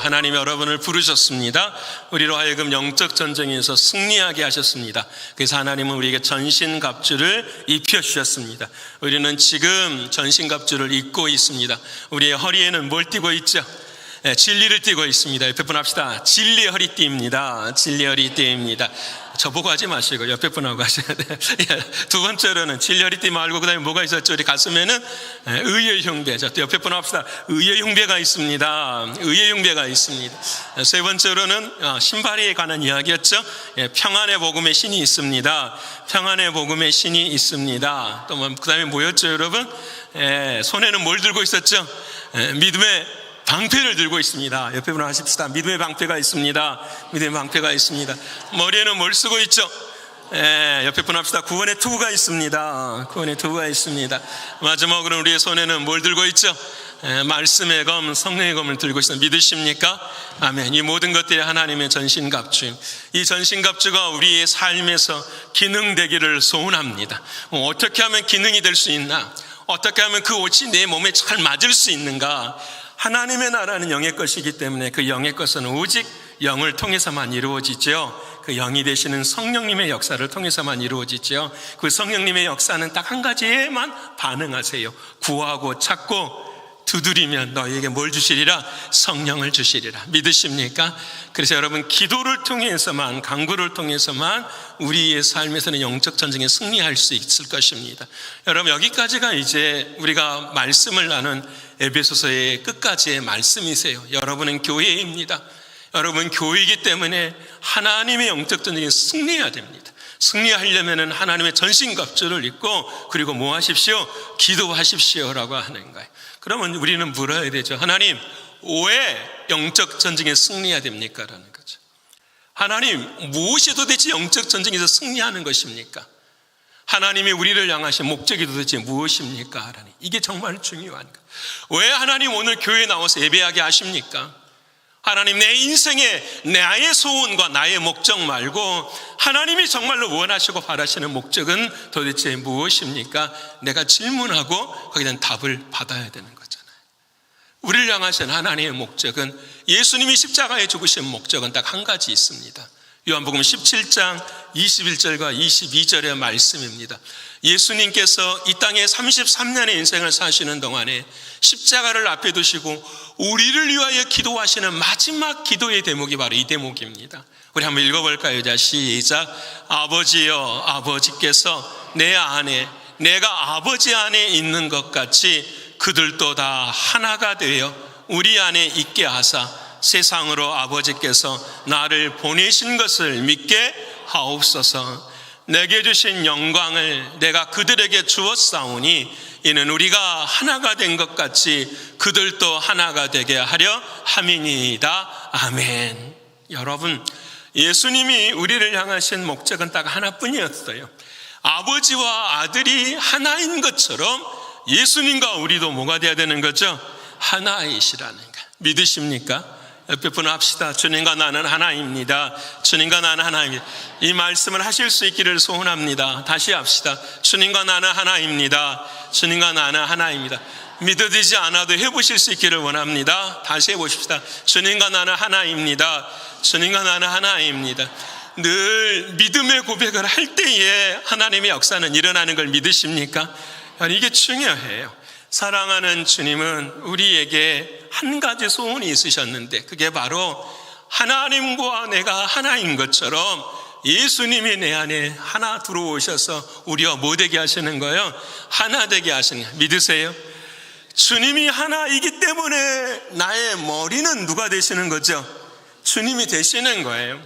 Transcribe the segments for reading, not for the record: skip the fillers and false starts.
하나님 여러분을 부르셨습니다. 우리로 하여금 영적 전쟁에서 승리하게 하셨습니다. 그래서 하나님은 우리에게 전신갑주를 입혀주셨습니다. 우리는 지금 전신갑주를 입고 있습니다. 우리의 허리에는 뭘 띠고 있죠? 진리를 띠고 있습니다. 옆에 분 합시다. 진리의 허리띠입니다. 진리의 허리띠입니다. 저보고 하지 마시고 옆에 분하고 하셔야 돼요. 두 번째로는 진리의 허리띠 말고 그 다음에 뭐가 있었죠? 우리 가슴에는 의의 흉배. 자, 또 옆에 분 합시다. 의의 흉배가 있습니다. 의의 흉배가 있습니다. 세 번째로는 신발에 관한 이야기였죠. 평안의 복음의 신이 있습니다. 평안의 복음의 신이 있습니다. 또 그 다음에 뭐였죠, 여러분? 손에는 뭘 들고 있었죠? 믿음의 방패를 들고 있습니다. 옆에 분 하십시다. 믿음의 방패가 있습니다. 믿음의 방패가 있습니다. 머리에는 뭘 쓰고 있죠? 옆에 분 합시다. 구원의 투구가 있습니다. 구원의 투구가 있습니다. 마지막으로 우리의 손에는 뭘 들고 있죠? 말씀의 검, 성령의 검을 들고 있습니다. 믿으십니까? 아멘. 이 모든 것들이 하나님의 전신갑주. 이 전신갑주가 우리의 삶에서 기능되기를 소원합니다. 어떻게 하면 기능이 될 수 있나? 어떻게 하면 그 옷이 내 몸에 잘 맞을 수 있는가? 하나님의 나라는 영의 것이기 때문에 그 영의 것은 오직 영을 통해서만 이루어지죠. 그 영이 되시는 성령님의 역사를 통해서만 이루어지죠. 그 성령님의 역사는 딱 한 가지에만 반응하세요. 구하고 찾고 두드리면 너희에게 뭘 주시리라? 성령을 주시리라. 믿으십니까? 그래서 여러분, 기도를 통해서만, 간구를 통해서만 우리의 삶에서는 영적 전쟁에 승리할 수 있을 것입니다. 여러분, 여기까지가 이제 우리가 말씀을 나눈 에베소서의 끝까지의 말씀이세요. 여러분은 교회입니다. 여러분 교회이기 때문에 하나님의 영적 전쟁에 승리해야 됩니다. 승리하려면 하나님의 전신갑주를 입고 그리고 뭐 하십시오? 기도하십시오라고 하는 거예요. 그러면 우리는 물어야 되죠. 하나님, 왜 영적 전쟁에 승리해야 됩니까? 라는 거죠. 하나님, 무엇이 도대체 영적 전쟁에서 승리하는 것입니까? 하나님이 우리를 향하신 목적이 도대체 무엇입니까? 하나님, 이게 정말 중요한 거예요. 왜 하나님 오늘 교회에 나와서 예배하게 하십니까? 하나님, 내 인생에 나의 소원과 나의 목적 말고 하나님이 정말로 원하시고 바라시는 목적은 도대체 무엇입니까? 내가 질문하고 거기에 대한 답을 받아야 되는 거잖아요. 우리를 향하신 하나님의 목적은, 예수님이 십자가에 죽으신 목적은 딱 한 가지 있습니다. 요한복음 17장 21절과 22절의 말씀입니다. 예수님께서 이 땅에 33년의 인생을 사시는 동안에 십자가를 앞에 두시고 우리를 위하여 기도하시는 마지막 기도의 대목이 바로 이 대목입니다. 우리 한번 읽어볼까요? 자, 시작. 아버지여, 아버지께서 내 안에, 내가 아버지 안에 있는 것 같이 그들도 다 하나가 되어 우리 안에 있게 하사 세상으로 아버지께서 나를 보내신 것을 믿게 하옵소서. 내게 주신 영광을 내가 그들에게 주었사오니 이는 우리가 하나가 된 것 같이 그들도 하나가 되게 하려 함이니이다. 아멘. 여러분, 예수님이 우리를 향하신 목적은 딱 하나뿐이었어요. 아버지와 아들이 하나인 것처럼 예수님과 우리도 뭐가 돼야 되는 거죠? 하나이시라는 거. 믿으십니까? 옆에 분 합시다. 주님과 나는 하나입니다. 주님과 나는 하나입니다. 이 말씀을 하실 수 있기를 소원합니다. 다시 합시다. 주님과 나는 하나입니다. 주님과 나는 하나입니다. 믿어지지 않아도 해보실 수 있기를 원합니다. 다시 해보십시다. 주님과 나는 하나입니다. 주님과 나는 하나입니다. 늘 믿음의 고백을 할 때에 하나님의 역사는 일어나는 걸 믿으십니까? 이게 중요해요. 사랑하는 주님은 우리에게 한 가지 소원이 있으셨는데, 그게 바로 하나님과 내가 하나인 것처럼 예수님이 내 안에 하나 들어오셔서 우리와 뭐 되게 하시는 거예요? 하나 되게 하시는 거예요. 믿으세요? 주님이 하나이기 때문에 나의 머리는 누가 되시는 거죠? 주님이 되시는 거예요.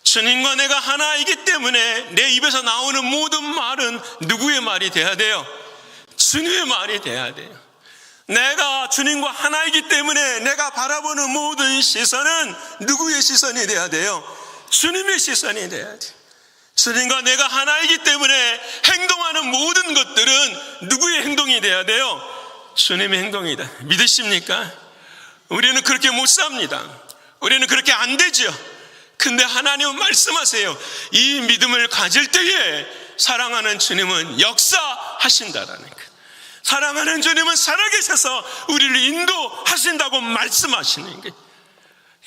주님과 내가 하나이기 때문에 내 입에서 나오는 모든 말은 누구의 말이 돼야 돼요? 주님의 말이 돼야 돼요. 내가 주님과 하나이기 때문에 내가 바라보는 모든 시선은 누구의 시선이 돼야 돼요? 주님의 시선이 돼야 돼요. 주님과 내가 하나이기 때문에 행동하는 모든 것들은 누구의 행동이 돼야 돼요? 주님의 행동이다. 믿으십니까? 우리는 그렇게 못 삽니다. 우리는 그렇게 안 되죠. 근데 하나님은 말씀하세요. 이 믿음을 가질 때에 사랑하는 주님은 역사하신다라는 거예요. 사랑하는 주님은 살아계셔서 우리를 인도하신다고 말씀하시는 거예요.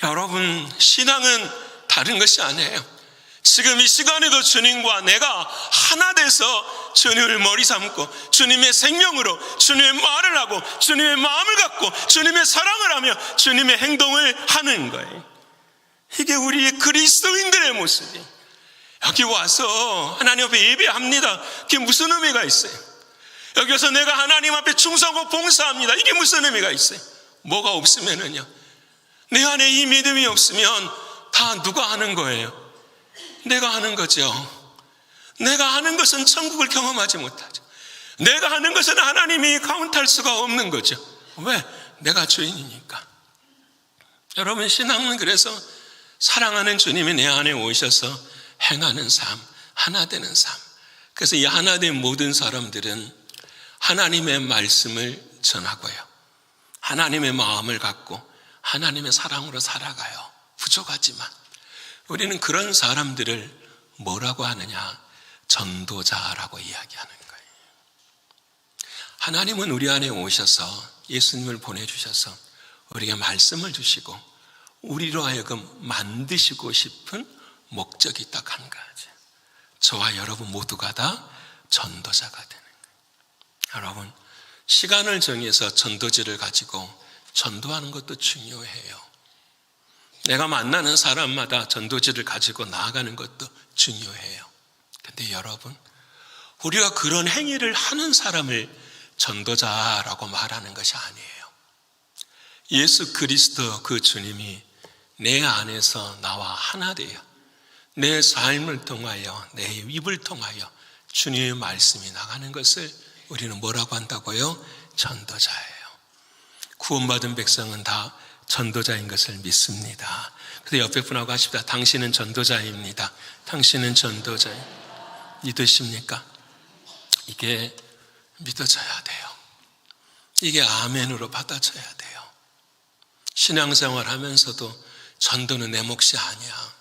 여러분, 신앙은 다른 것이 아니에요. 지금 이 시간에도 주님과 내가 하나 돼서 주님을 머리 삼고 주님의 생명으로 주님의 말을 하고 주님의 마음을 갖고 주님의 사랑을 하며 주님의 행동을 하는 거예요. 이게 우리 그리스도인들의 모습이에요. 여기 와서 하나님 앞에 예배합니다. 그게 무슨 의미가 있어요? 여기 와서 내가 하나님 앞에 충성하고 봉사합니다. 이게 무슨 의미가 있어요? 뭐가 없으면은요, 내 안에 이 믿음이 없으면 다 누가 하는 거예요? 내가 하는 거죠. 내가 하는 것은 천국을 경험하지 못하죠. 내가 하는 것은 하나님이 카운트할 수가 없는 거죠. 왜? 내가 주인이니까. 여러분, 신앙은 그래서 사랑하는 주님이 내 안에 오셔서 행하는 삶, 하나 되는 삶. 그래서 이 하나 된 모든 사람들은 하나님의 말씀을 전하고요, 하나님의 마음을 갖고 하나님의 사랑으로 살아가요. 부족하지만 우리는 그런 사람들을 뭐라고 하느냐? 전도자라고 이야기하는 거예요. 하나님은 우리 안에 오셔서 예수님을 보내주셔서 우리에게 말씀을 주시고 우리로 하여금 만드시고 싶은 목적이 딱 한 가지. 저와 여러분 모두가 다 전도자가 되는 거예요. 여러분, 시간을 정해서 전도지를 가지고 전도하는 것도 중요해요. 내가 만나는 사람마다 전도지를 가지고 나아가는 것도 중요해요. 근데 여러분, 우리가 그런 행위를 하는 사람을 전도자라고 말하는 것이 아니에요. 예수 그리스도 그 주님이 내 안에서 나와 하나 되어 내 삶을 통하여 내 입을 통하여 주님의 말씀이 나가는 것을 우리는 뭐라고 한다고요? 전도자예요. 구원받은 백성은 다 전도자인 것을 믿습니다. 그래서 옆에 분하고 하십시다. 당신은 전도자입니다. 당신은 전도자예요. 믿으십니까? 이게 믿어져야 돼요. 이게 아멘으로 받아져야 돼요. 신앙생활 하면서도 전도는 내 몫이 아니야.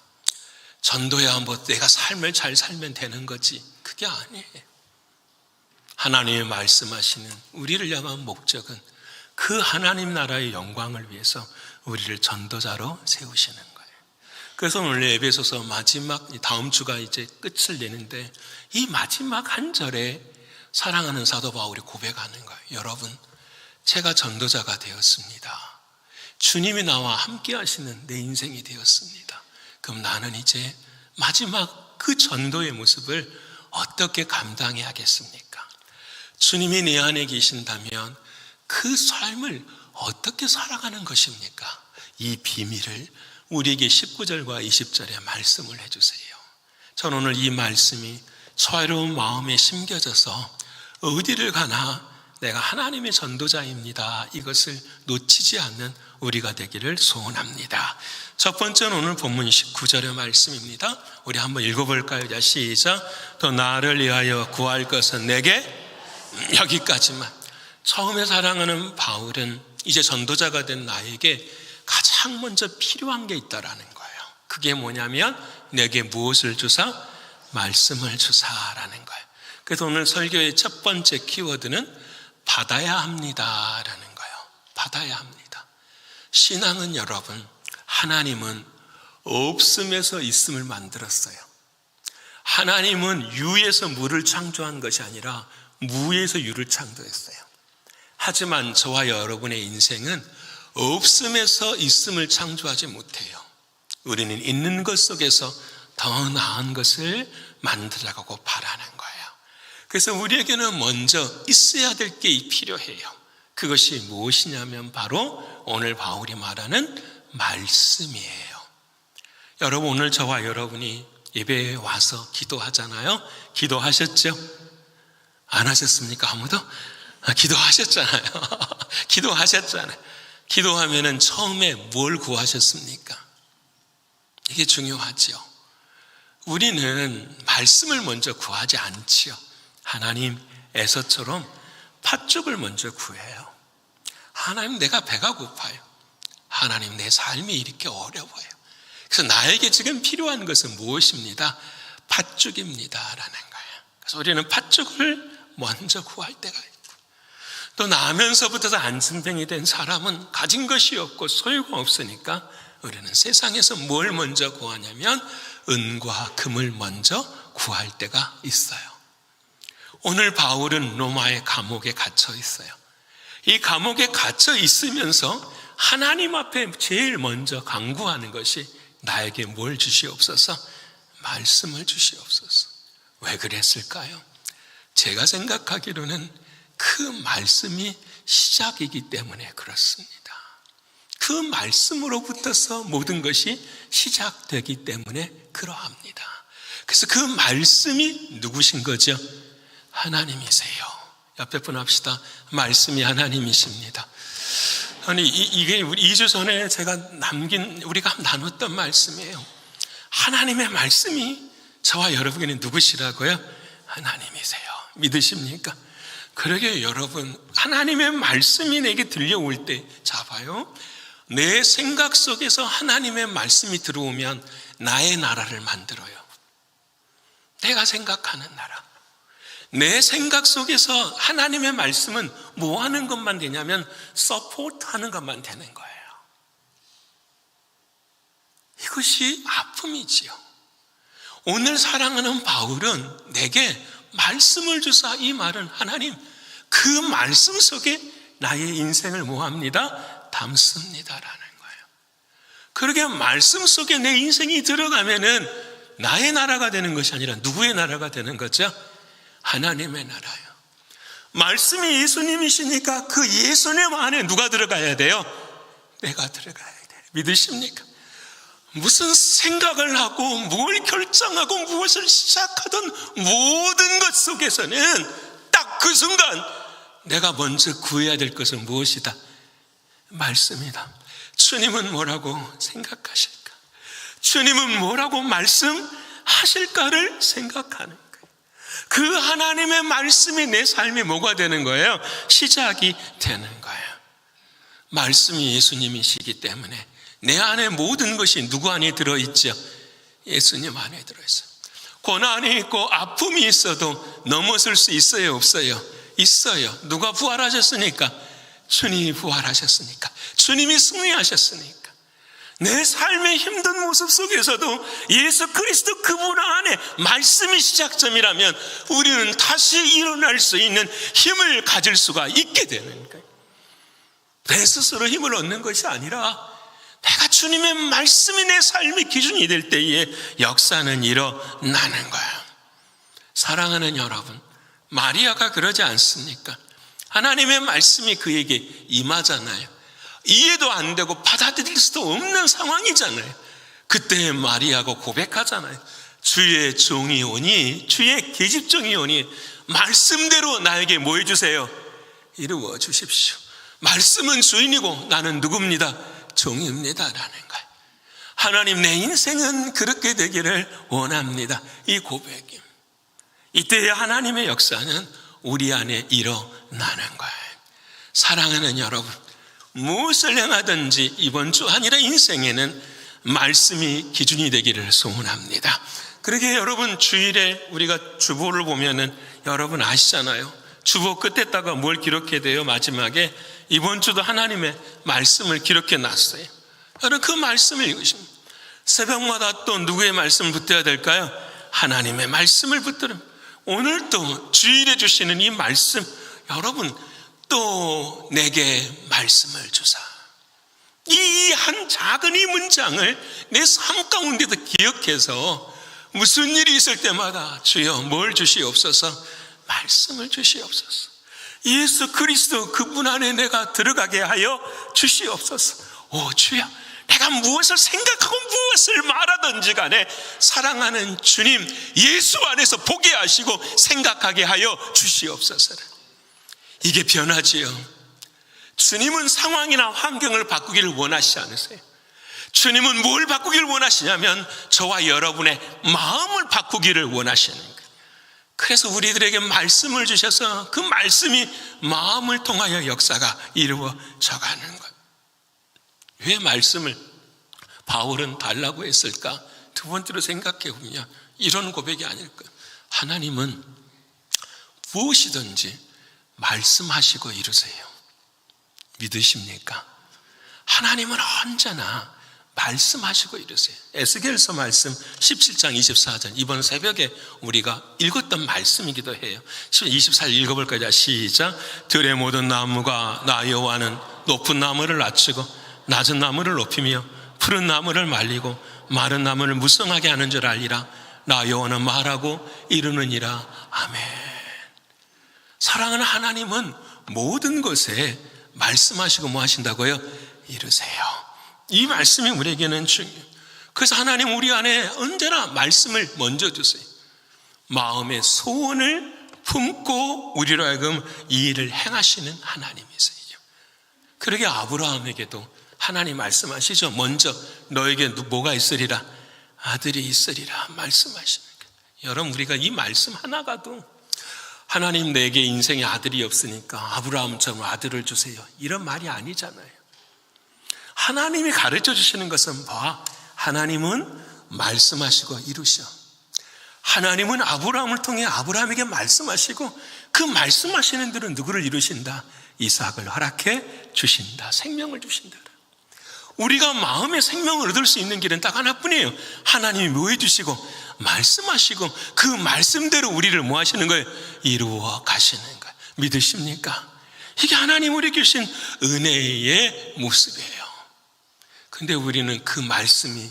전도야 뭐 내가 삶을 잘 살면 되는 거지. 그게 아니에요. 하나님이 말씀하시는 우리를 향한 목적은 그 하나님 나라의 영광을 위해서 우리를 전도자로 세우시는 거예요. 그래서 오늘 에베소서 마지막 다음 주가 이제 끝을 내는데 이 마지막 한 절에 사랑하는 사도 바울이 고백하는 거예요. 여러분, 제가 전도자가 되었습니다. 주님이 나와 함께 하시는 내 인생이 되었습니다. 그럼 나는 이제 마지막 그 전도의 모습을 어떻게 감당해야겠습니까? 주님이 내 안에 계신다면 그 삶을 어떻게 살아가는 것입니까? 이 비밀을 우리에게 19절과 20절에 말씀을 해주세요. 저는 오늘 이 말씀이 저의 마음에 심겨져서 어디를 가나 내가 하나님의 전도자입니다, 이것을 놓치지 않는 우리가 되기를 소원합니다. 첫 번째는 오늘 본문 19절의 말씀입니다. 우리 한번 읽어볼까요? 자, 시작. 또 나를 위하여 구할 것은 내게 여기까지만. 처음에 사랑하는 바울은 이제 전도자가 된 나에게 가장 먼저 필요한 게 있다라는 거예요. 그게 뭐냐면 내게 무엇을 주사? 말씀을 주사라는 거예요. 그래서 오늘 설교의 첫 번째 키워드는 받아야 합니다라는 거예요. 받아야 합니다. 신앙은 여러분, 하나님은 없음에서 있음을 만들었어요. 하나님은 유에서 무를 창조한 것이 아니라 무에서 유를 창조했어요. 하지만 저와 여러분의 인생은 없음에서 있음을 창조하지 못해요. 우리는 있는 것 속에서 더 나은 것을 만들어가고 바라는 거예요. 그래서 우리에게는 먼저 있어야 될 게 필요해요. 그것이 무엇이냐면 바로 오늘 바울이 말하는 말씀이에요. 여러분, 오늘 저와 여러분이 예배에 와서 기도하잖아요. 기도하셨죠? 안 하셨습니까? 아무도? 기도하셨잖아요. 기도하셨잖아요. 기도하면은 처음에 뭘 구하셨습니까? 이게 중요하죠. 우리는 말씀을 먼저 구하지 않지요. 하나님, 에서처럼 팥죽을 먼저 구해요. 하나님, 내가 배가 고파요. 하나님, 내 삶이 이렇게 어려워요. 그래서 나에게 지금 필요한 것은 무엇입니다? 팥죽입니다 라는 거예요. 그래서 우리는 팥죽을 먼저 구할 때가 있고, 또 나면서부터 안진뱅이 된 사람은 가진 것이 없고 소유가 없으니까 우리는 세상에서 뭘 먼저 구하냐면 은과 금을 먼저 구할 때가 있어요. 오늘 바울은 로마의 감옥에 갇혀 있어요. 이 감옥에 갇혀 있으면서 하나님 앞에 제일 먼저 간구하는 것이 나에게 뭘 주시옵소서? 말씀을 주시옵소서. 왜 그랬을까요? 제가 생각하기로는 그 말씀이 시작이기 때문에 그렇습니다. 그 말씀으로부터서 모든 것이 시작되기 때문에 그러합니다. 그래서 그 말씀이 누구신 거죠? 하나님이세요. 옆에 분 합시다. 말씀이 하나님이십니다. 아니, 이게 2주 전에 제가 우리가 나눴던 말씀이에요. 하나님의 말씀이 저와 여러분에게는 누구시라고요? 하나님이세요. 믿으십니까? 그러게 여러분, 하나님의 말씀이 내게 들려올 때, 자 봐요. 내 생각 속에서 하나님의 말씀이 들어오면 나의 나라를 만들어요. 내가 생각하는 나라. 내 생각 속에서 하나님의 말씀은 뭐 하는 것만 되냐면 서포트 하는 것만 되는 거예요. 이것이 아픔이지요. 오늘 사랑하는 바울은 내게 말씀을 주사 이 말은 하나님 그 말씀 속에 나의 인생을 뭐합니다? 담습니다라는 거예요. 그러게 말씀 속에 내 인생이 들어가면은 나의 나라가 되는 것이 아니라 누구의 나라가 되는 거죠? 하나님의 나라예요. 말씀이 예수님이시니까 그 예수님 안에 누가 들어가야 돼요? 내가 들어가야 돼요. 믿으십니까? 무슨 생각을 하고 뭘 결정하고 무엇을 시작하던 모든 것 속에서는 딱 그 순간 내가 먼저 구해야 될 것은 무엇이다? 말씀이다. 주님은 뭐라고 생각하실까? 주님은 뭐라고 말씀하실까를 생각하는 거예요. 그 하나님의 말씀이 내 삶에 뭐가 되는 거예요? 시작이 되는 거예요. 말씀이 예수님이시기 때문에 내 안에 모든 것이 누구 안에 들어있죠? 예수님 안에 들어있어요. 고난이 있고 아픔이 있어도 넘어설 수 있어요? 없어요? 있어요. 누가 부활하셨으니까? 주님이 부활하셨으니까. 주님이 승리하셨으니까. 내 삶의 힘든 모습 속에서도 예수 그리스도 그분 안에 말씀이 시작점이라면 우리는 다시 일어날 수 있는 힘을 가질 수가 있게 되는 거예요. 내 스스로 힘을 얻는 것이 아니라 내가 주님의 말씀이 내 삶의 기준이 될 때에 역사는 일어나는 거예요. 사랑하는 여러분, 마리아가 그러지 않습니까? 하나님의 말씀이 그에게 임하잖아요. 이해도 안 되고 받아들일 수도 없는 상황이잖아요. 그때 마리아가 고백하잖아요. 주의 종이 오니, 주의 계집종이 오니 말씀대로 나에게 뭐 해주세요? 이루어 주십시오. 말씀은 주인이고 나는 누굽니다? 종입니다 라는 거예요. 하나님, 내 인생은 그렇게 되기를 원합니다. 이 고백이 이때의 하나님의 역사는 우리 안에 일어나는 거예요. 사랑하는 여러분, 무엇을 행하든지 이번 주 아니라 인생에는 말씀이 기준이 되기를 소원합니다. 그러게 여러분, 주일에 우리가 주보를 보면은 여러분 아시잖아요. 주보 끝에다가 뭘 기록해야 돼요? 마지막에 이번 주도 하나님의 말씀을 기록해 놨어요. 여러분, 그 말씀을 읽으십니다. 새벽마다 또 누구의 말씀을 붙들어야 될까요? 하나님의 말씀을 붙들어. 오늘 또 주일에 주시는 이 말씀, 여러분 또 내게 말씀을 주사. 이 한 작은 이 문장을 내 삶 가운데도 기억해서 무슨 일이 있을 때마다 주여 뭘 주시옵소서? 말씀을 주시옵소서. 예수 그리스도 그분 안에 내가 들어가게 하여 주시옵소서. 오 주여, 내가 무엇을 생각하고 무엇을 말하든지 간에 사랑하는 주님 예수 안에서 보게 하시고 생각하게 하여 주시옵소서. 이게 변하지요. 주님은 상황이나 환경을 바꾸기를 원하시지 않으세요. 주님은 뭘 바꾸기를 원하시냐면 저와 여러분의 마음을 바꾸기를 원하시는 거예요. 그래서 우리들에게 말씀을 주셔서 그 말씀이 마음을 통하여 역사가 이루어져 가는 거예요. 왜 말씀을 바울은 달라고 했을까? 두 번째로 생각해 보면 이런 고백이 아닐까요? 하나님은 무엇이든지 말씀하시고 이루세요. 믿으십니까? 하나님은 언제나 말씀하시고 이러세요. 에스겔서 말씀 17장 24절, 이번 새벽에 우리가 읽었던 말씀이기도 해요. 24절 읽어볼까요? 시작. 들의 모든 나무가 나 여호와는 높은 나무를 낮추고 낮은 나무를 높이며 푸른 나무를 말리고 마른 나무를 무성하게 하는 줄 알리라. 나 여호와는 말하고 이루느니라. 아멘. 사랑하는 하나님은 모든 것에 말씀하시고 뭐 하신다고요? 이루세요. 이 말씀이 우리에게는 중요해요. 그래서 하나님 우리 안에 언제나 말씀을 먼저 주세요. 마음의 소원을 품고 우리로 하여금 이 일을 행하시는 하나님이세요. 그러게 아브라함에게도 하나님 말씀하시죠. 먼저 너에게 뭐가 있으리라? 아들이 있으리라 말씀하시는 거예요. 여러분, 우리가 이 말씀 하나가도 하나님 내게 인생에 아들이 없으니까 아브라함처럼 아들을 주세요, 이런 말이 아니잖아요. 하나님이 가르쳐 주시는 것은 봐, 하나님은 말씀하시고 이루셔. 하나님은 아브라함을 통해 아브라함에게 말씀하시고 그 말씀하시는 대로 누구를 이루신다? 이삭을 허락해 주신다. 생명을 주신다. 우리가 마음의 생명을 얻을 수 있는 길은 딱 하나뿐이에요. 하나님이 뭐 해주시고 말씀하시고 그 말씀대로 우리를 뭐 하시는 거예요? 이루어 가시는 거예요. 믿으십니까? 이게 하나님 우리에게 주신 은혜의 모습이에요. 근데 우리는 그 말씀이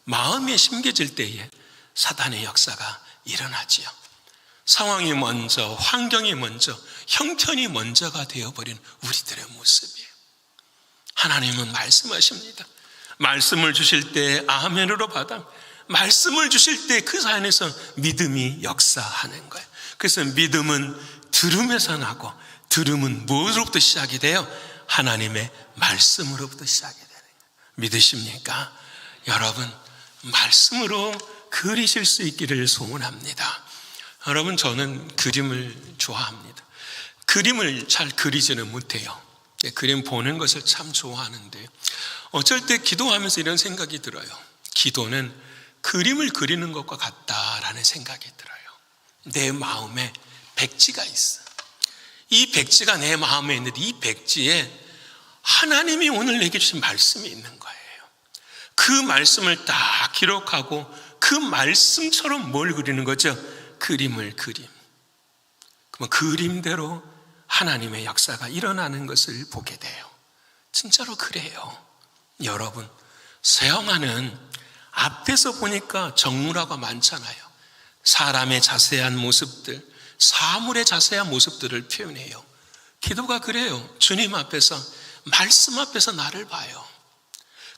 마음에 심겨질 때에 사단의 역사가 일어나지요. 상황이 먼저, 환경이 먼저, 형편이 먼저가 되어버린 우리들의 모습이에요. 하나님은 말씀하십니다. 말씀을 주실 때 아멘으로 받아, 말씀을 주실 때 그 안에서 믿음이 역사하는 거예요. 그래서 믿음은 들음에서 나고, 들음은 무엇으로부터 시작이 돼요? 하나님의 말씀으로부터 시작이 되는 거예요. 믿으십니까? 여러분, 말씀으로 그리실 수 있기를 소원합니다. 여러분, 저는 그림을 좋아합니다. 그림을 잘 그리지는 못해요. 그림 보는 것을 참 좋아하는데, 어쩔 때 기도하면서 이런 생각이 들어요. 기도는 그림을 그리는 것과 같다라는 생각이 들어요. 내 마음에 백지가 있어. 이 백지가 내 마음에 있는데 이 백지에 하나님이 오늘 내게 주신 말씀이 있는 거예요. 그 말씀을 딱 기록하고 그 말씀처럼 뭘 그리는 거죠? 그림을 그림. 그러면 그림대로 하나님의 역사가 일어나는 것을 보게 돼요. 진짜로 그래요. 여러분, 서양화는 앞에서 보니까 정물화가 많잖아요. 사람의 자세한 모습들, 사물의 자세한 모습들을 표현해요. 기도가 그래요. 주님 앞에서, 말씀 앞에서 나를 봐요.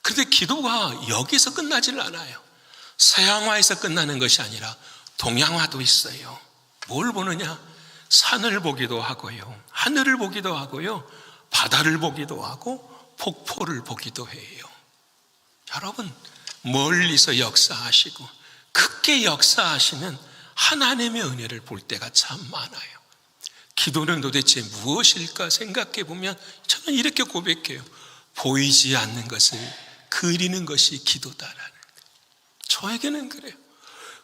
그런데 기도가 여기서 끝나질 않아요. 서양화에서 끝나는 것이 아니라 동양화도 있어요. 뭘 보느냐? 산을 보기도 하고요, 하늘을 보기도 하고요, 바다를 보기도 하고 폭포를 보기도 해요. 여러분, 멀리서 역사하시고 크게 역사하시는 하나님의 은혜를 볼 때가 참 많아요. 기도는 도대체 무엇일까 생각해 보면 저는 이렇게 고백해요. 보이지 않는 것을 그리는 것이 기도다라는 거예요. 저에게는 그래요.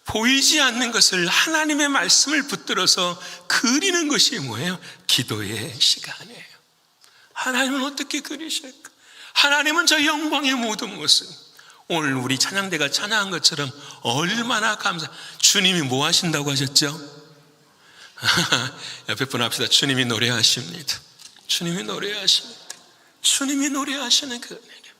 보이지 않는 것을 하나님의 말씀을 붙들어서 그리는 것이 뭐예요? 기도의 시간이에요. 하나님은 어떻게 그리실까? 하나님은 저 영광의 모든 모습, 오늘 우리 찬양대가 찬양한 것처럼 얼마나 주님이 뭐 하신다고 하셨죠? 옆에 분 합시다. 주님이 노래하십니다. 주님이 노래하십니다. 주님이 노래하시는 그 은혜요.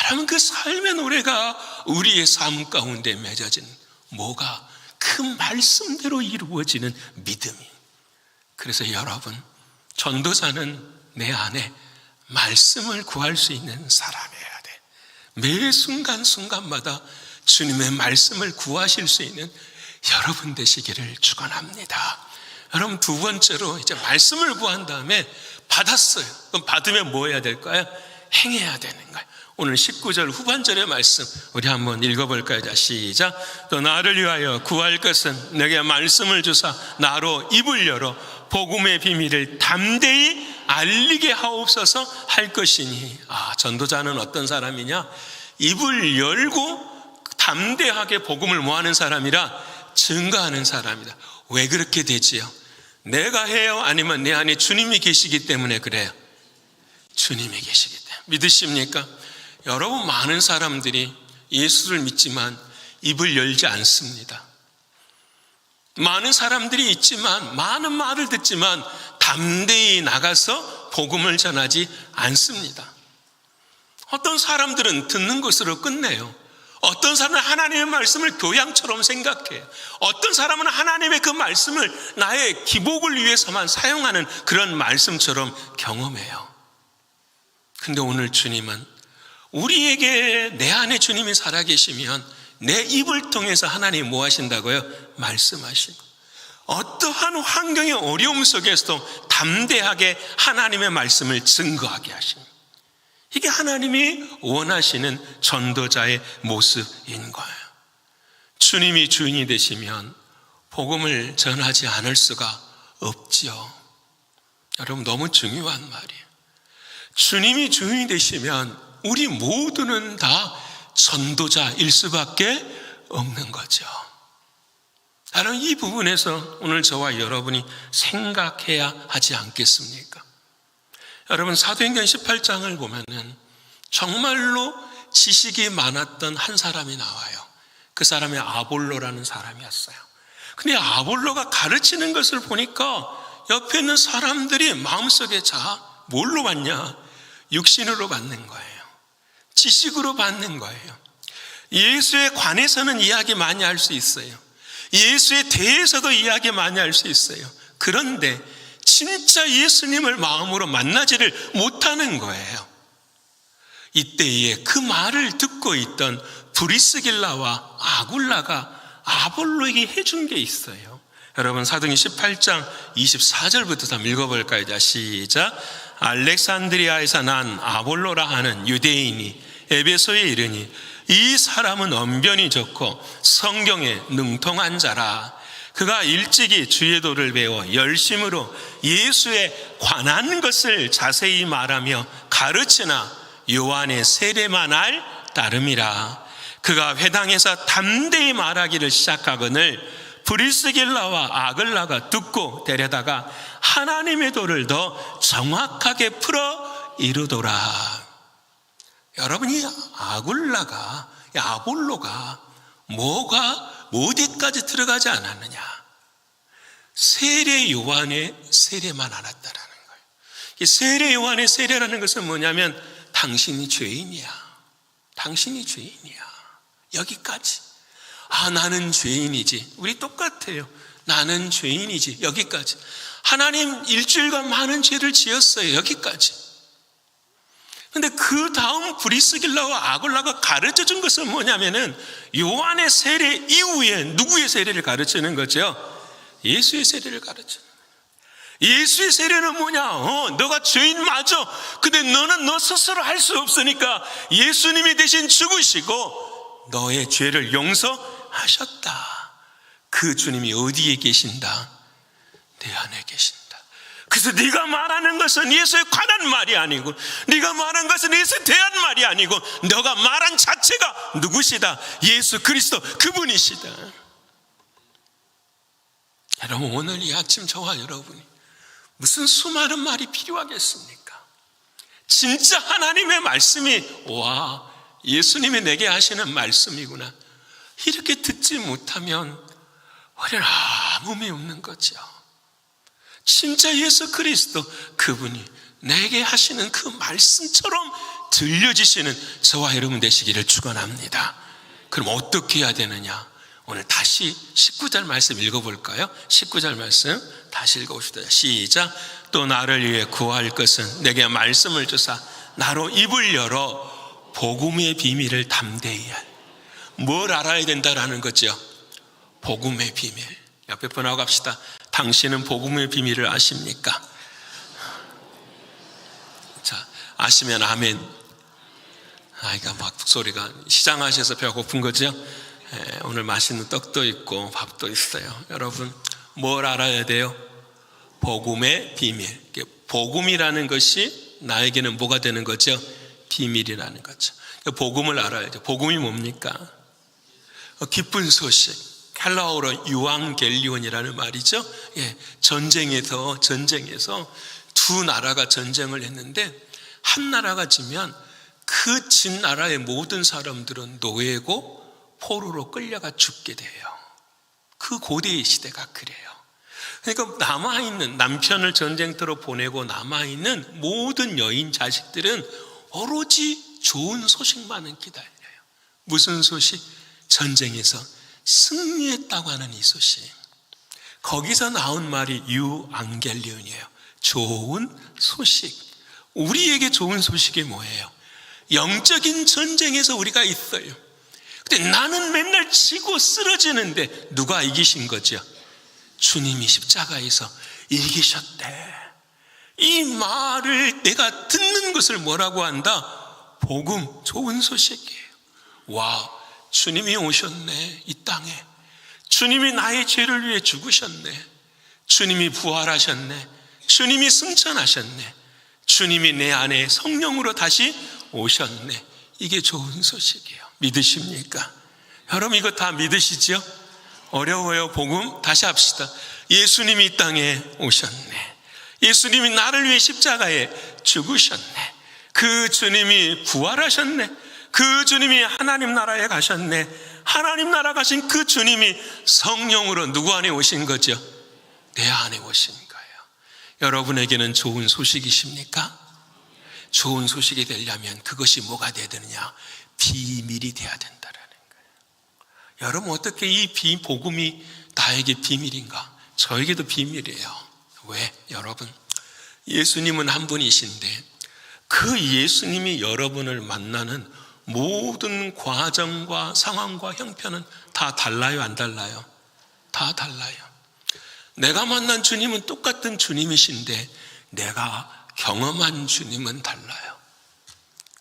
여러분, 그 삶의 노래가 우리의 삶 가운데 맺어진 뭐가? 그 말씀대로 이루어지는 믿음이. 그래서 여러분, 전도자는 내 안에 말씀을 구할 수 있는 사람이어야 돼. 매 순간순간마다 주님의 말씀을 구하실 수 있는 여러분 되시기를 축원합니다. 여러분, 두 번째로 이제 말씀을 구한 다음에 받았어요. 그럼 받으면 뭐 해야 될까요? 행해야 되는 거예요. 오늘 19절 후반절의 말씀 우리 한번 읽어볼까요? 자, 시작. 또 나를 위하여 구할 것은 내게 말씀을 주사 나로 입을 열어 복음의 비밀을 담대히 알리게 하옵소서 할 것이니. 전도자는 어떤 사람이냐? 입을 열고 담대하게 복음을 뭐하는 사람이라? 증거하는 사람이다. 왜 그렇게 되지요? 내가 해요? 아니면 내 안에 주님이 계시기 때문에 그래요? 주님이 계시기 때문에. 믿으십니까? 여러분, 많은 사람들이 예수를 믿지만 입을 열지 않습니다. 많은 사람들이 있지만, 많은 말을 듣지만 담대히 나가서 복음을 전하지 않습니다. 어떤 사람들은 듣는 것으로 끝내요. 어떤 사람은 하나님의 말씀을 교양처럼 생각해요. 어떤 사람은 하나님의 그 말씀을 나의 기복을 위해서만 사용하는 그런 말씀처럼 경험해요. 근데 오늘 주님은 우리에게 내 안에 주님이 살아계시면 내 입을 통해서 하나님이 뭐 하신다고요? 말씀하시고, 어떠한 환경의 어려움 속에서도 담대하게 하나님의 말씀을 증거하게 하십니다. 이게 하나님이 원하시는 전도자의 모습인 거예요. 주님이 주인이 되시면 복음을 전하지 않을 수가 없지요. 여러분, 너무 중요한 말이에요. 주님이 주인이 되시면 우리 모두는 다 전도자일 수밖에 없는 거죠. 여러분, 이 부분에서 오늘 저와 여러분이 생각해야 하지 않겠습니까? 여러분, 사도행전 18장을 보면은 정말로 지식이 많았던 한 사람이 나와요. 그 사람이 아볼로라는 사람이었어요. 근데 아볼로가 가르치는 것을 보니까 옆에 있는 사람들이 마음속에 뭘로 받냐? 육신으로 받는 거예요. 지식으로 받는 거예요. 예수에 관해서는 이야기 많이 할 수 있어요. 예수에 대해서도 이야기 많이 할 수 있어요. 그런데 진짜 예수님을 마음으로 만나지를 못하는 거예요. 이때에 그 말을 듣고 있던 브리스길라와 아굴라가 아볼로에게 해준 게 있어요. 여러분, 사도행전 18장 24절부터 한번 읽어볼까요? 자, 시작. 알렉산드리아에서 난 아볼로라 하는 유대인이 에베소에 이르니 이 사람은 언변이 좋고 성경에 능통한 자라. 그가 일찍이 주의 도를 배워 열심으로 예수에 관한 것을 자세히 말하며 가르치나 요한의 세례만 할 따름이라. 그가 회당에서 담대히 말하기를 시작하거늘 브리스길라와 아글라가 듣고 데려다가 하나님의 도를 더 정확하게 풀어 이루더라. 여러분이 아굴라가, 아볼로가 어디까지 들어가지 않았느냐? 세례 요한의 세례만 알았다라는 거예요. 이 세례 요한의 세례라는 것은 뭐냐면 당신이 죄인이야. 당신이 죄인이야. 여기까지. 나는 죄인이지. 우리 똑같아요. 나는 죄인이지. 여기까지. 하나님 일주일간 많은 죄를 지었어요. 여기까지. 근데 그 다음 브리스길라와 아굴라가 가르쳐 준 것은 뭐냐면은 요한의 세례 이후에 누구의 세례를 가르치는 거죠? 예수의 세례를 가르치는 거예요. 예수의 세례는 뭐냐? 너가 죄인 맞아. 근데 너는 너 스스로 할 수 없으니까 예수님이 대신 죽으시고 너의 죄를 용서하셨다. 그 주님이 어디에 계신다? 내 안에 계신다. 그래서 네가 말하는 것은 예수에 관한 말이 아니고, 네가 말한 것은 예수에 대한 말이 아니고, 너가 말한 자체가 누구시다? 예수 그리스도 그분이시다. 여러분, 오늘 이 아침 저와 여러분이 무슨 수많은 말이 필요하겠습니까? 진짜 하나님의 말씀이 예수님이 내게 하시는 말씀이구나. 이렇게 듣지 못하면 우리는 아무 의미 없는 거죠. 진짜 예수 그리스도 그분이 내게 하시는 그 말씀처럼 들려지시는 저와 여러분 되시기를 축원합니다. 그럼 어떻게 해야 되느냐? 오늘 다시 19절 말씀 읽어볼까요? 19절 말씀 다시 읽어봅시다. 시작. 또 나를 위해 구할 것은 내게 말씀을 주사 나로 입을 열어 복음의 비밀을 담대히 할. 뭘 알아야 된다라는 거죠? 복음의 비밀. 옆에 분하고 갑시다. 당신은 복음의 비밀을 아십니까? 자, 아시면 아멘. 이거 막 소리가 시장하셔서 배고픈 거죠? 오늘 맛있는 떡도 있고 밥도 있어요. 여러분, 뭘 알아야 돼요? 복음의 비밀. 복음이라는 것이 나에게는 뭐가 되는 거죠? 비밀이라는 거죠. 복음을 알아야죠. 복음이 뭡니까? 기쁜 소식. 헬라어로 유앙겔리온이라는 말이죠. 전쟁에서 두 나라가 전쟁을 했는데 한 나라가 지면 그 진나라의 모든 사람들은 노예고 포로로 끌려가 죽게 돼요. 그 고대의 시대가 그래요. 그러니까 남아있는, 남편을 전쟁터로 보내고 남아있는 모든 여인 자식들은 오로지 좋은 소식만은 기다려요. 무슨 소식? 전쟁에서 승리했다고 하는 이 소식. 거기서 나온 말이 유앙겔리온이에요. 좋은 소식. 우리에게 좋은 소식이 뭐예요? 영적인 전쟁에서 우리가 있어요. 근데 나는 맨날 지고 쓰러지는데 누가 이기신 거죠? 주님이 십자가에서 이기셨대. 이 말을 내가 듣는 것을 뭐라고 한다? 복음, 좋은 소식이에요. 와, 주님이 오셨네, 이 땅에. 주님이 나의 죄를 위해 죽으셨네. 주님이 부활하셨네. 주님이 승천하셨네. 주님이 내 안에 성령으로 다시 오셨네. 이게 좋은 소식이에요. 믿으십니까? 여러분 이거 다 믿으시죠? 어려워요. 복음 다시 합시다. 예수님이 이 땅에 오셨네. 예수님이 나를 위해 십자가에 죽으셨네. 그 주님이 부활하셨네. 그 주님이 하나님 나라에 가셨네. 하나님 나라 가신 그 주님이 성령으로 누구 안에 오신 거죠? 내 안에 오신 거예요. 여러분에게는 좋은 소식이십니까? 좋은 소식이 되려면 그것이 뭐가 돼야 되느냐? 비밀이 돼야 된다라는 거예요. 여러분 어떻게 이 복음이 나에게 비밀인가? 저에게도 비밀이에요. 왜? 여러분 예수님은 한 분이신데 그 예수님이 여러분을 만나는 모든 과정과 상황과 형편은 다 달라요, 안 달라요? 다 달라요. 내가 만난 주님은 똑같은 주님이신데 내가 경험한 주님은 달라요.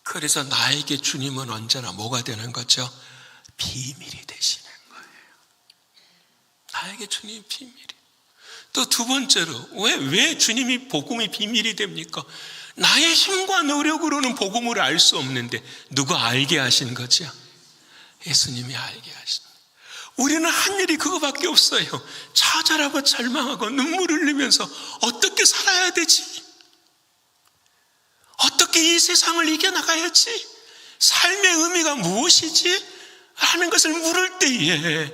그래서 나에게 주님은 언제나 뭐가 되는 거죠? 비밀이 되시는 거예요. 나에게 주님이 비밀이. 또 두 번째로 왜 주님이 복음이 비밀이 됩니까? 나의 힘과 노력으로는 복음을 알 수 없는데 누가 알게 하신 거죠? 예수님이 알게 하신. 우리는 한 일이 그거밖에 없어요. 좌절하고 절망하고 눈물 흘리면서 어떻게 살아야 되지? 어떻게 이 세상을 이겨나가야지? 삶의 의미가 무엇이지? 하는 것을 물을 때에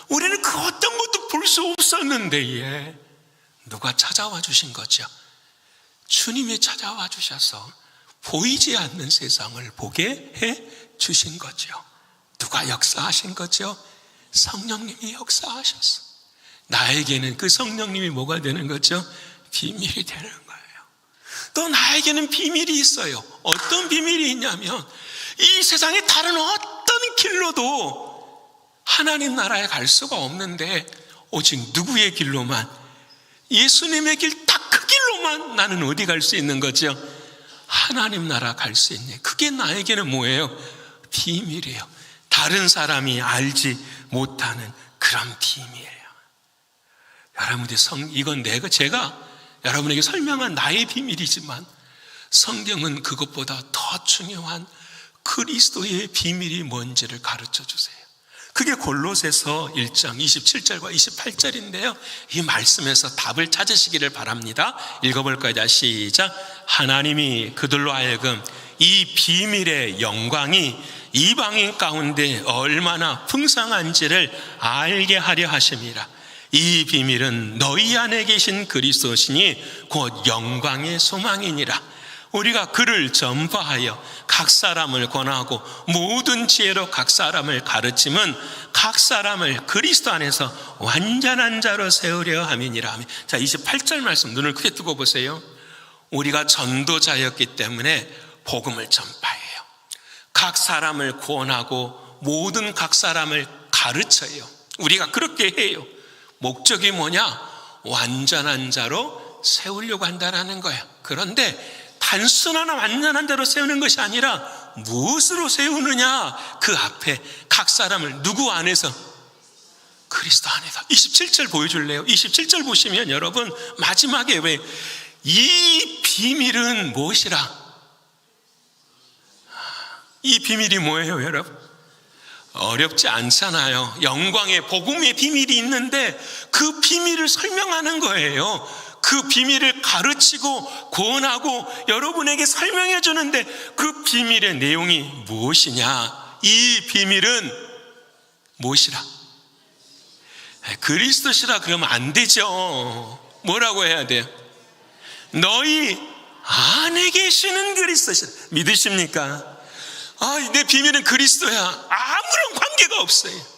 우리는 그 어떤 것도 볼 수 없었는데 누가 찾아와 주신 거죠? 주님이 찾아와 주셔서 보이지 않는 세상을 보게 해 주신 거죠. 누가 역사하신 거죠? 성령님이 역사하셨어. 나에게는 그 성령님이 뭐가 되는 거죠? 비밀이 되는 거예요. 또 나에게는 비밀이 있어요. 어떤 비밀이 있냐면 이 세상의 다른 어떤 길로도 하나님 나라에 갈 수가 없는데 오직 누구의 길로만? 예수님의 길, 딱 그 길로만 나는 어디 갈 수 있는 거죠? 하나님 나라 갈 수 있네. 그게 나에게는 뭐예요? 비밀이에요. 다른 사람이 알지 못하는 그런 비밀이에요. 여러분들 이건 제가 여러분에게 설명한 나의 비밀이지만 성경은 그것보다 더 중요한 그리스도의 비밀이 뭔지를 가르쳐 주세요. 그게 골로새서 1장 27절과 28절인데요. 이 말씀에서 답을 찾으시기를 바랍니다. 읽어볼까요? 시작. 하나님이 그들로 하여금 이 비밀의 영광이 이방인 가운데 얼마나 풍성한지를 알게 하려 하심이라. 이 비밀은 너희 안에 계신 그리스도시니 곧 영광의 소망이니라. 우리가 그를 전파하여 각 사람을 권하고 모든 지혜로 각 사람을 가르침은 각 사람을 그리스도 안에서 완전한 자로 세우려 함이니라. 자, 28절 말씀 눈을 크게 뜨고 보세요. 우리가 전도자였기 때문에 복음을 전파해요. 각 사람을 구원하고 모든 각 사람을 가르쳐요. 우리가 그렇게 해요. 목적이 뭐냐? 완전한 자로 세우려고 한다는 거예요. 그런데 단순한 완전한 자로 세우는 것이 아니라 무엇으로 세우느냐? 그 앞에 각 사람을 누구 안에서? 그리스도 안에서. 27절 보여줄래요? 27절 보시면 여러분 마지막에 왜 이 비밀은 무엇이라? 이 비밀이 뭐예요, 여러분? 어렵지 않잖아요. 영광의 복음의 비밀이 있는데 그 비밀을 설명하는 거예요. 그 비밀을 가르치고 권하고 여러분에게 설명해 주는데 그 비밀의 내용이 무엇이냐? 이 비밀은 무엇이라? 그리스도시라 그러면 안 되죠. 뭐라고 해야 돼요? 너희 안에 계시는 그리스도시라. 믿으십니까? 내 비밀은 그리스도야. 아무런 관계가 없어요.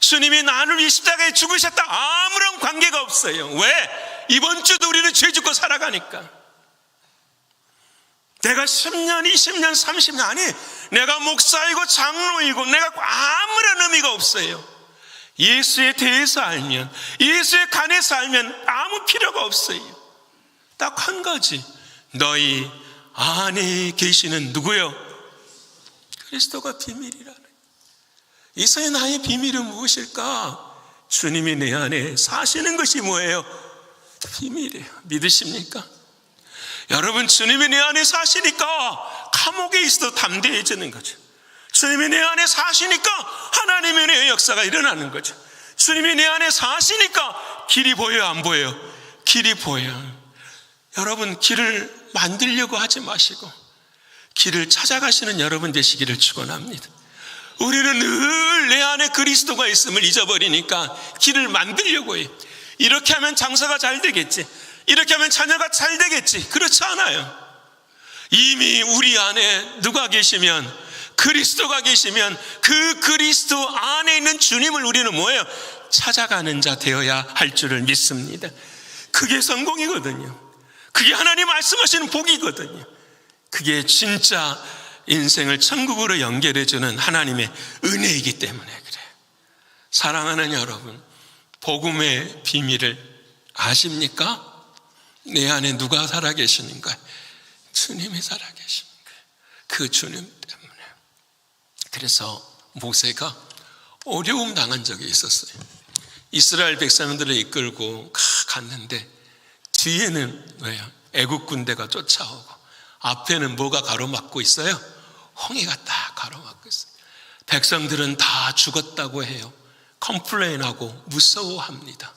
주님이 나를 위해 십자가에 죽으셨다. 아무런 관계가 없어요. 왜? 이번 주도 우리는 죄 짓고 살아가니까. 내가 10년, 20년, 30년 아니 내가 목사이고 장로이고 내가 아무런 의미가 없어요. 예수에 대해서 알면, 예수에 관해서 알면 아무 필요가 없어요. 딱 한 가지, 너희 안에 계시는 누구요? 그리스도가 비밀이라는. 이서의 나의 비밀은 무엇일까? 주님이 내 안에 사시는 것이 뭐예요? 비밀이에요. 믿으십니까? 여러분, 주님이 내 안에 사시니까 감옥에 있어도 담대해지는 거죠. 주님이 내 안에 사시니까 하나님의 은혜의 역사가 일어나는 거죠. 주님이 내 안에 사시니까 길이 보여요, 안 보여요? 길이 보여요. 여러분, 길을 만들려고 하지 마시고 길을 찾아가시는 여러분 되시기를 축원합니다. 우리는 늘 내 안에 그리스도가 있음을 잊어버리니까 길을 만들려고 해요. 이렇게 하면 장사가 잘 되겠지, 이렇게 하면 자녀가 잘 되겠지. 그렇지 않아요. 이미 우리 안에 누가 계시면, 그리스도가 계시면 그 그리스도 안에 있는 주님을 우리는 뭐예요? 찾아가는 자 되어야 할 줄을 믿습니다. 그게 성공이거든요. 그게 하나님 말씀하시는 복이거든요. 그게 진짜 인생을 천국으로 연결해주는 하나님의 은혜이기 때문에 그래요. 사랑하는 여러분, 복음의 비밀을 아십니까? 내 안에 누가 살아계시는가? 주님이 살아계시는 거예요. 그 주님 때문에. 그래서 모세가 어려움 당한 적이 있었어요. 이스라엘 백성들을 이끌고 갔는데 뒤에는 왜요? 애국 군대가 쫓아오고 앞에는 뭐가 가로막고 있어요? 홍해가 딱 가로막고 있어요. 백성들은 다 죽었다고 해요. 컴플레인하고 무서워합니다.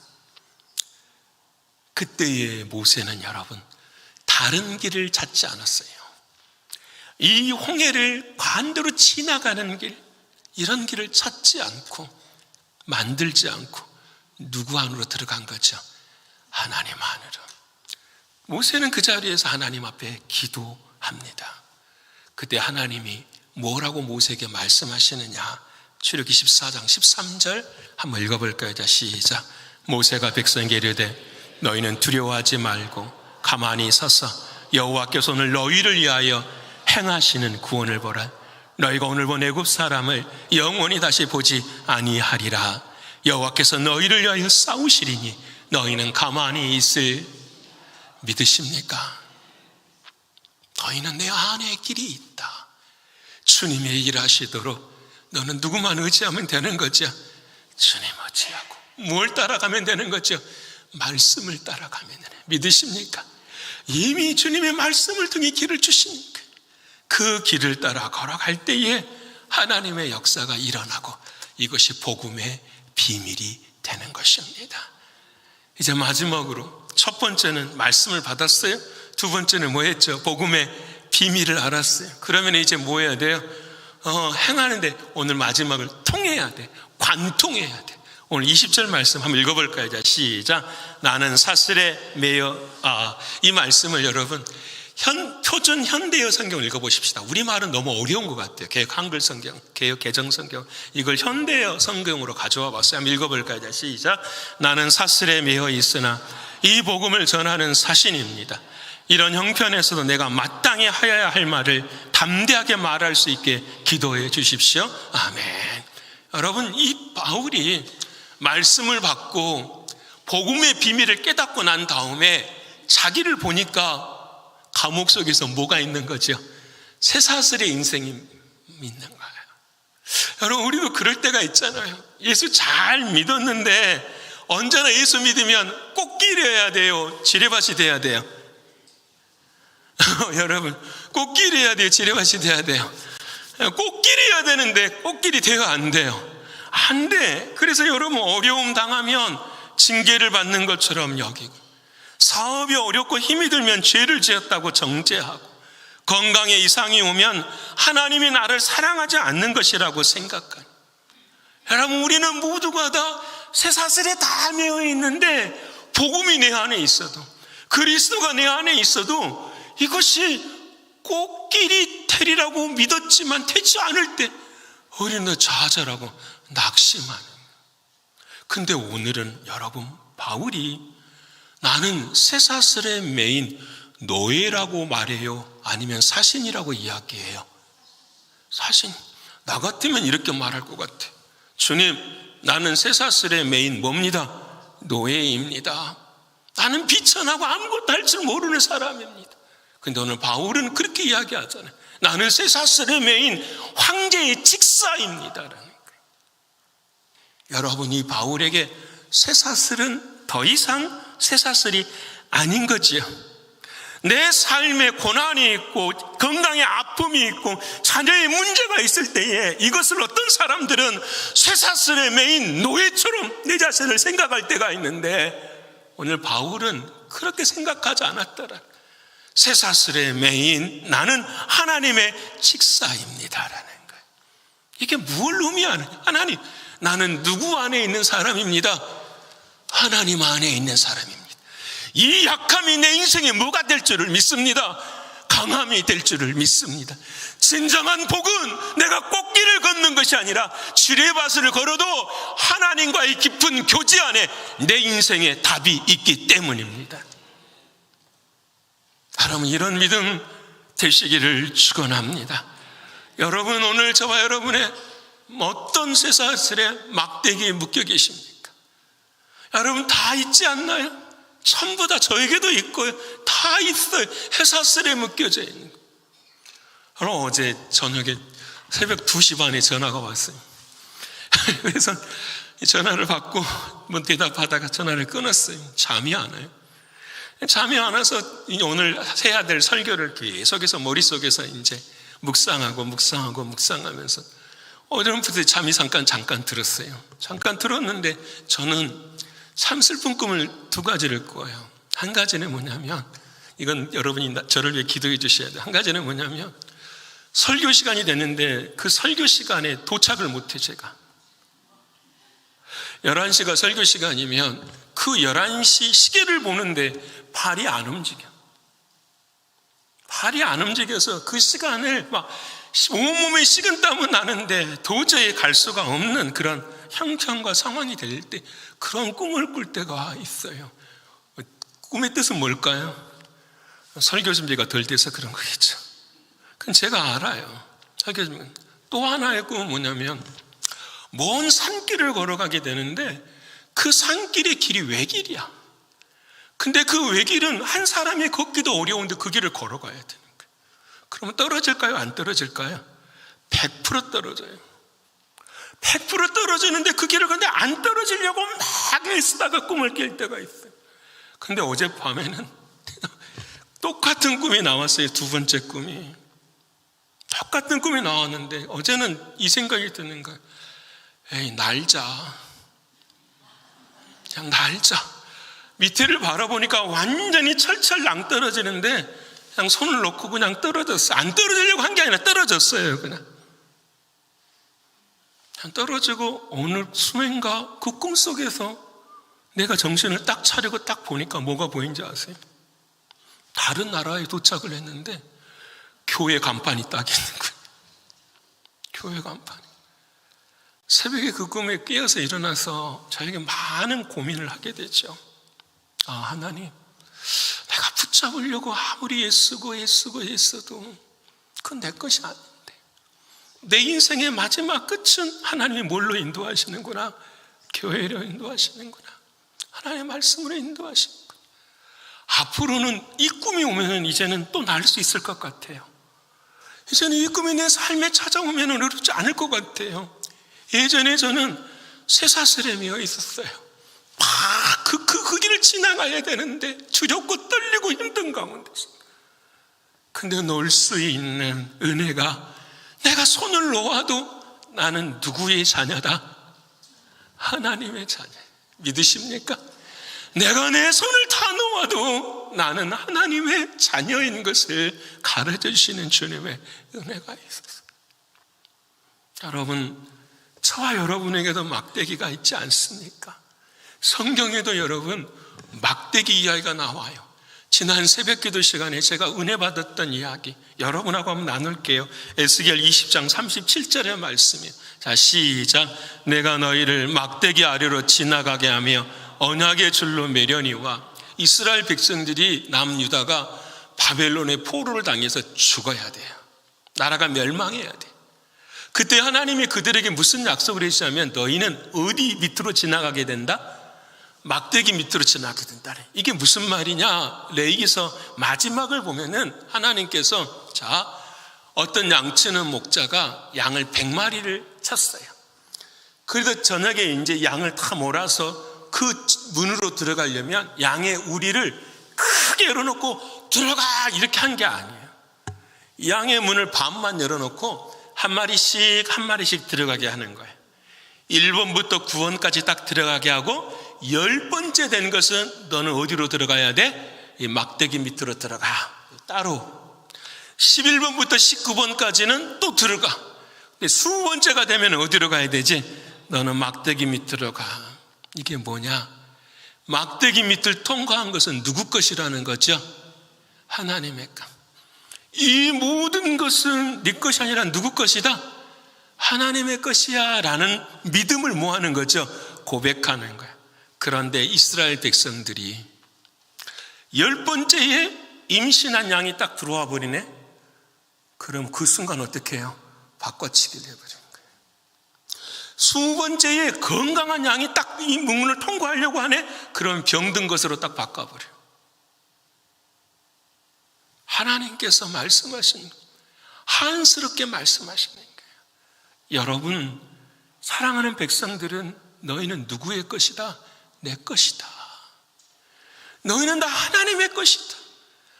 그때의 모세는 여러분 다른 길을 찾지 않았어요. 이 홍해를 반대로 지나가는 길, 이런 길을 찾지 않고 만들지 않고 누구 안으로 들어간 거죠? 하나님 안으로. 모세는 그 자리에서 하나님 앞에 기도합니다. 그때 하나님이 뭐라고 모세에게 말씀하시느냐? 출애굽기 14장 13절 한번 읽어볼까요? 자, 시작. 모세가 백성에게 이르되 너희는 두려워하지 말고 가만히 서서 여호와께서 오늘 너희를 위하여 행하시는 구원을 보라. 너희가 오늘 본 애굽 사람을 영원히 다시 보지 아니하리라. 여호와께서 너희를 위하여 싸우시리니 너희는 가만히 있을. 믿으십니까? 너희는 내 안에 길이 있다. 주님의 일하시도록 너는 누구만 의지하면 되는 거죠? 주님 의지하고 뭘 따라가면 되는 거죠? 말씀을 따라가면 되는. 믿으십니까? 이미 주님의 말씀을 통해 길을 주시니까 그 길을 따라 걸어갈 때에 하나님의 역사가 일어나고 이것이 복음의 비밀이 되는 것입니다. 이제 마지막으로 첫 번째는 말씀을 받았어요. 두 번째는 뭐 했죠? 복음의 비밀을 알았어요. 그러면 이제 뭐 해야 돼요? 행하는데 오늘 마지막을 통해야 돼. 관통해야 돼. 오늘 20절 말씀 한번 읽어볼까요? 자, 시작. 나는 사슬에 매여. 이 말씀을 여러분 표준 현대어 성경을 읽어보십시다. 우리말은 너무 어려운 것 같아요. 개역 한글 성경, 개역 개정 성경, 이걸 현대어 성경으로 가져와 봤어요. 한번 읽어볼까요? 자, 시작. 나는 사슬에 매여 있으나 이 복음을 전하는 사신입니다. 이런 형편에서도 내가 마땅히 하여야 할 말을 담대하게 말할 수 있게 기도해 주십시오. 아멘. 여러분, 이 바울이 말씀을 받고 복음의 비밀을 깨닫고 난 다음에 자기를 보니까 감옥 속에서 뭐가 있는 거죠? 쇠사슬의 인생이 있는 거예요. 여러분, 우리도 그럴 때가 있잖아요. 예수 잘 믿었는데 언제나 예수 믿으면 꽃길이어야 돼요? 지뢰밭이 돼야 돼요? 여러분, 꽃길이어야 돼요? 지뢰밭이 돼야 돼요? 꽃길이어야 되는데 꽃길이 돼요? 안 돼요? 안 돼. 그래서 여러분 어려움 당하면 징계를 받는 것처럼 여기고 사업이 어렵고 힘이 들면 죄를 지었다고 정죄하고, 건강에 이상이 오면 하나님이 나를 사랑하지 않는 것이라고 생각하는, 여러분, 우리는 모두가 다 쇠사슬에 다 매여 있는데, 복음이 내 안에 있어도, 그리스도가 내 안에 있어도 이것이 꽃길이 되리라고 믿었지만 되지 않을 때 우리는 좌절하고 낙심하는. 근데 오늘은 여러분, 바울이 나는 쇠사슬에 매인 노예라고 말해요? 아니면 사신이라고 이야기해요? 사신. 나 같으면 이렇게 말할 것 같아. 주님, 나는 쇠사슬에 매인 뭡니다? 노예입니다. 나는 비천하고 아무것도 할 줄 모르는 사람입니다. 근데 오늘 바울은 그렇게 이야기하잖아요. 나는 쇠사슬에 매인 황제의 직사입니다라는 거예요. 여러분, 이 바울에게 쇠사슬은 더 이상 쇠사슬이 아닌 거지요. 내 삶에 고난이 있고 건강에 아픔이 있고 자녀의 문제가 있을 때에 이것을 어떤 사람들은 쇠사슬에 매인 노예처럼 내 자신을 생각할 때가 있는데, 오늘 바울은 그렇게 생각하지 않았더라. 쇠사슬에 매인 나는 하나님의 직사입니다라는 거예요. 이게 뭘 의미하느냐? 하나님, 나는 누구 안에 있는 사람입니다? 하나님 안에 있는 사람입니다. 이 약함이 내 인생에 뭐가 될 줄을 믿습니다. 강함이 될 줄을 믿습니다. 진정한 복은 내가 꽃길을 걷는 것이 아니라 지뢰밭을 걸어도 하나님과의 깊은 교제 안에 내 인생에 답이 있기 때문입니다. 여러분, 이런 믿음 되시기를 축원합니다. 여러분, 오늘 저와 여러분의 어떤 쇠사슬에 막대기에 묶여 계십니까? 여러분, 다 있지 않나요? 전부 다 저에게도 있고요. 다 있어요. 쇠사슬에 묶여져 있는 거. 그럼 어제 저녁에 새벽 2시 반에 전화가 왔어요. 그래서 전화를 받고 뭐 대답하다가 전화를 끊었어요. 잠이 안 와요. 잠이 안 와서 오늘 해야 될 설교를 계속해서 머릿속에서 이제 묵상하면서 어제부터 잠이 잠깐 들었어요. 잠깐 들었는데 저는 참 슬픈 꿈을 2가지를 꿔요. 한 가지는 뭐냐면, 이건 여러분이 저를 위해 기도해 주셔야 돼요. 한 가지는 뭐냐면, 설교 시간이 됐는데 그 설교 시간에 도착을 못해. 제가 11시가 설교 시간이면 그 11시 시계를 보는데 발이 안 움직여. 발이 안 움직여서 그 시간을 막 온몸에 식은땀은 나는데 도저히 갈 수가 없는 그런 형편과 상황이 될 때 그런 꿈을 꿀 때가 있어요. 꿈의 뜻은 뭘까요? 설교 준비가 덜 돼서 그런 거겠죠. 그건 제가 알아요. 설교 준비. 또 하나의 꿈은 뭐냐면, 먼 산길을 걸어가게 되는데 그 산길의 길이 외길이야. 근데 그 외길은 한 사람이 걷기도 어려운데 그 길을 걸어가야 되는 거예요. 그러면 떨어질까요? 안 떨어질까요? 100% 떨어져요. 100% 떨어지는데 그 길을 근데 안 떨어지려고 막 애쓰다가 꿈을 깰 때가 있어요. 근데 어젯밤에는 똑같은 꿈이 나왔어요. 2번째 꿈이. 똑같은 꿈이 나왔는데 어제는 이 생각이 드는 거예요. 에이, 날자. 그냥 날자. 밑에를 바라보니까 완전히 철철 낭떨어지는데 그냥 손을 놓고 그냥 떨어졌어요. 안 떨어지려고 한 게 아니라 떨어졌어요. 그냥 떨어지고 어느 수면가 그 꿈속에서 내가 정신을 딱 차리고 딱 보니까 뭐가 보인지 아세요? 다른 나라에 도착을 했는데 교회 간판이 딱 있는 거예요. 교회 간판이. 새벽에 그 꿈에 깨어서 일어나서 저에게 많은 고민을 하게 되죠. 아, 하나님, 내가 붙잡으려고 아무리 애써도 그건 내 것이 아닌데 내 인생의 마지막 끝은 하나님이 뭘로 인도하시는구나. 교회로 인도하시는구나. 하나님의 말씀으로 인도하시는구나. 앞으로는 이 꿈이 오면 이제는 또 날 수 있을 것 같아요. 이제는 이 꿈이 내 삶에 찾아오면 어렵지 않을 것 같아요. 예전에 저는 쇠사슬에 매여 있었어요. 막 그 길을 지나가야 되는데 두렵고 떨리고 힘든 가운데서. 근데 놓을 수 있는 은혜가, 내가 손을 놓아도 나는 누구의 자녀다? 하나님의 자녀. 믿으십니까? 내가 내 손을 다 놓아도 나는 하나님의 자녀인 것을 가르쳐 주시는 주님의 은혜가 있었어요. 여러분, 저와 여러분에게도 막대기가 있지 않습니까? 성경에도 여러분 막대기 이야기가 나와요. 지난 새벽기도 시간에 제가 은혜 받았던 이야기 여러분하고 한번 나눌게요. 에스겔 20장 37절의 말씀이에요. 자, 시작. 내가 너희를 막대기 아래로 지나가게 하며 언약의 줄로 매려니와. 이스라엘 백성들이 남유다가 바벨론의 포로를 당해서 죽어야 돼요. 나라가 멸망해야 돼. 그때 하나님이 그들에게 무슨 약속을 해주시냐면 너희는 어디 밑으로 지나가게 된다? 막대기 밑으로 지나가게 된다. 이게 무슨 말이냐? 레위기서 마지막을 보면은 하나님께서 자, 어떤 양치는 목자가 양을 100마리를 쳤어요. 그래서 저녁에 이제 양을 다 몰아서 그 문으로 들어가려면 양의 우리를 크게 열어놓고 들어가 이렇게 한 게 아니에요. 양의 문을 반만 열어놓고 한 마리씩 들어가게 하는 거예요. 1번부터 9번까지 딱 들어가게 하고 10번째 된 것은 너는 어디로 들어가야 돼? 이 막대기 밑으로 들어가. 따로. 11번부터 19번까지는 또 들어가. 근데 20번째가 되면 어디로 가야 되지? 너는 막대기 밑으로 가. 이게 뭐냐? 막대기 밑을 통과한 것은 누구 것이라는 거죠? 하나님의 것. 이 모든 것은 네 것이 아니라 누구 것이다? 하나님의 것이야 라는 믿음을 뭐하는 거죠? 고백하는 거야. 그런데 이스라엘 백성들이 10번째에 임신한 양이 딱 들어와 버리네? 그럼 그 순간 어떻게 해요? 바꿔치기를 해버리는 거예요. 20번째에 건강한 양이 딱 이 문을 통과하려고 하네? 그럼 병든 것으로 딱 바꿔버려요. 하나님께서 말씀하신 거예요. 한스럽게 말씀하시는 거예요. 여러분, 사랑하는 백성들은 너희는 누구의 것이다? 내 것이다. 너희는 다 하나님의 것이다.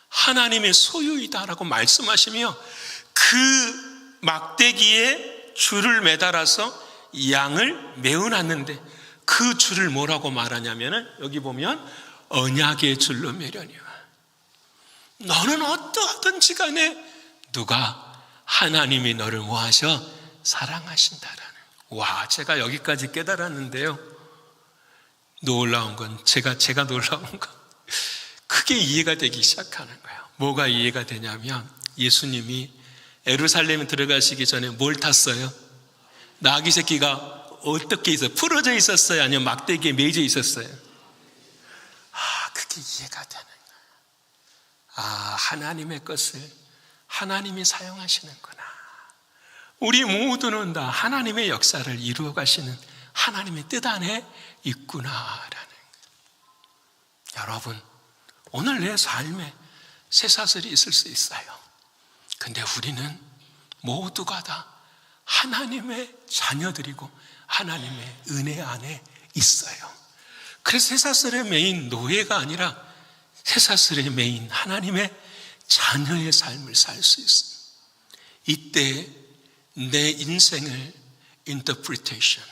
하나님의 소유이다라고 말씀하시며 그 막대기에 줄을 매달아서 양을 메어놨는데 그 줄을 뭐라고 말하냐면은 여기 보면 언약의 줄로 매려니와. 너는 어떠하든지 간에 누가 하나님이 너를 뭐하셔? 사랑하신다라는. 와, 제가 여기까지 깨달았는데요. 놀라운 건 제가 놀라운 건 크게 이해가 되기 시작하는 거예요. 뭐가 이해가 되냐면 예수님이 예루살렘에 들어가시기 전에 뭘 탔어요? 나귀 새끼가 어떻게 있어요? 풀어져 있었어요? 아니면 막대기에 매져 있었어요? 그게 이해가 되는 거예요. 하나님의 것을 하나님이 사용하시는구나. 우리 모두는 다 하나님의 역사를 이루어 가시는 하나님의 뜻 안에 있구나라는 거예요. 여러분, 오늘 내 삶에 쇠사슬이 있을 수 있어요. 근데 우리는 모두가 다 하나님의 자녀들이고 하나님의 은혜 안에 있어요. 그래서 쇠사슬의 메인 노예가 아니라 쇠사슬의 메인 하나님의 자녀의 삶을 살 수 있어요. 이때 내 인생을 interpretation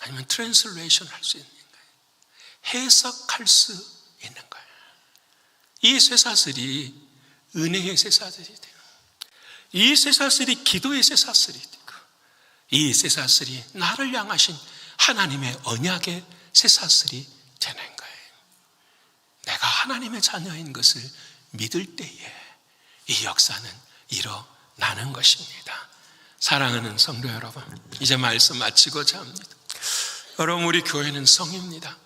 아니면 translation 할 수 있는 거예요. 해석할 수 있는 거예요. 이 쇠사슬이 은혜의 쇠사슬이 되고 이 쇠사슬이 기도의 쇠사슬이 되고 이 쇠사슬이 나를 향하신 하나님의 언약의 쇠사슬이 되는 거예요. 내가 하나님의 자녀인 것을 믿을 때에 이 역사는 일어나는 것입니다. 사랑하는 성도 여러분, 이제 말씀 마치고자 합니다. 여러분, 우리 교회는 성입니다.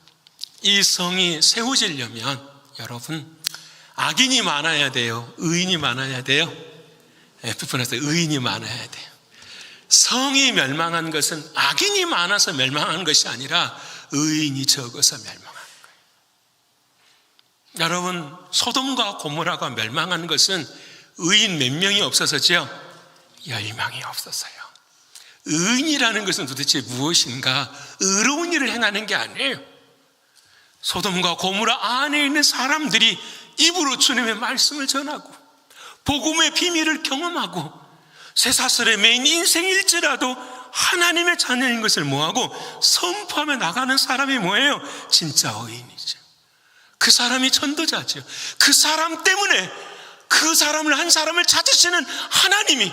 이 성이 세워지려면 여러분 악인이 많아야 돼요? 의인이 많아야 돼요? F분에서 의인이 많아야 돼요. 성이 멸망한 것은 악인이 많아서 멸망한 것이 아니라 의인이 적어서 멸망한 거예요. 여러분, 소돔과 고모라가 멸망한 것은 의인 몇 명이 없어서죠? 10명이 없었어요. 의인이라는 것은 도대체 무엇인가? 의로운 일을 행하는 게 아니에요. 소돔과 고모라 안에 있는 사람들이 입으로 주님의 말씀을 전하고 복음의 비밀을 경험하고 쇠사슬의 메인 인생일지라도 하나님의 자녀인 것을 뭐하고 선포하며 나가는 사람이 뭐예요? 진짜 의인이죠. 그 사람이 전도자죠. 그 사람 때문에 그 사람을 한 사람을 찾으시는 하나님이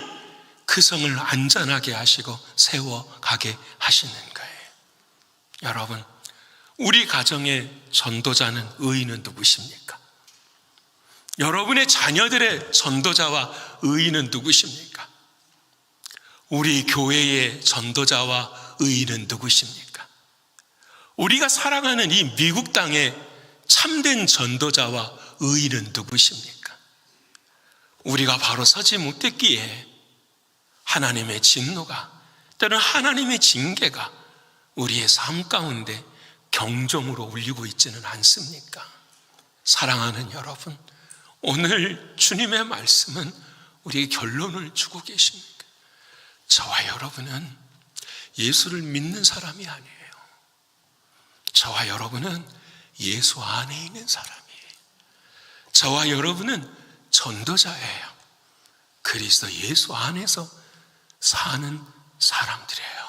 그 성을 안전하게 하시고 세워가게 하시는 거예요. 여러분, 우리 가정의 전도자는 의인은 누구십니까? 여러분의 자녀들의 전도자와 의인은 누구십니까? 우리 교회의 전도자와 의인은 누구십니까? 우리가 살아가는 이 미국 땅의 참된 전도자와 의인은 누구십니까? 우리가 바로 서지 못했기에 하나님의 진노가, 때로는 하나님의 징계가 우리의 삶 가운데 경종으로 울리고 있지는 않습니까? 사랑하는 여러분, 오늘 주님의 말씀은 우리에게 결론을 주고 계십니다. 저와 여러분은 예수를 믿는 사람이 아니에요. 저와 여러분은 예수 안에 있는 사람이에요. 저와 여러분은 전도자예요. 그리스도 예수 안에서 사는 사람들이에요.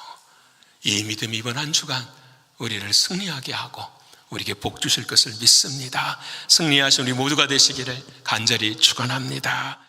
이 믿음 이번 한 주간 우리를 승리하게 하고 우리에게 복 주실 것을 믿습니다. 승리하신 우리 모두가 되시기를 간절히 축원합니다.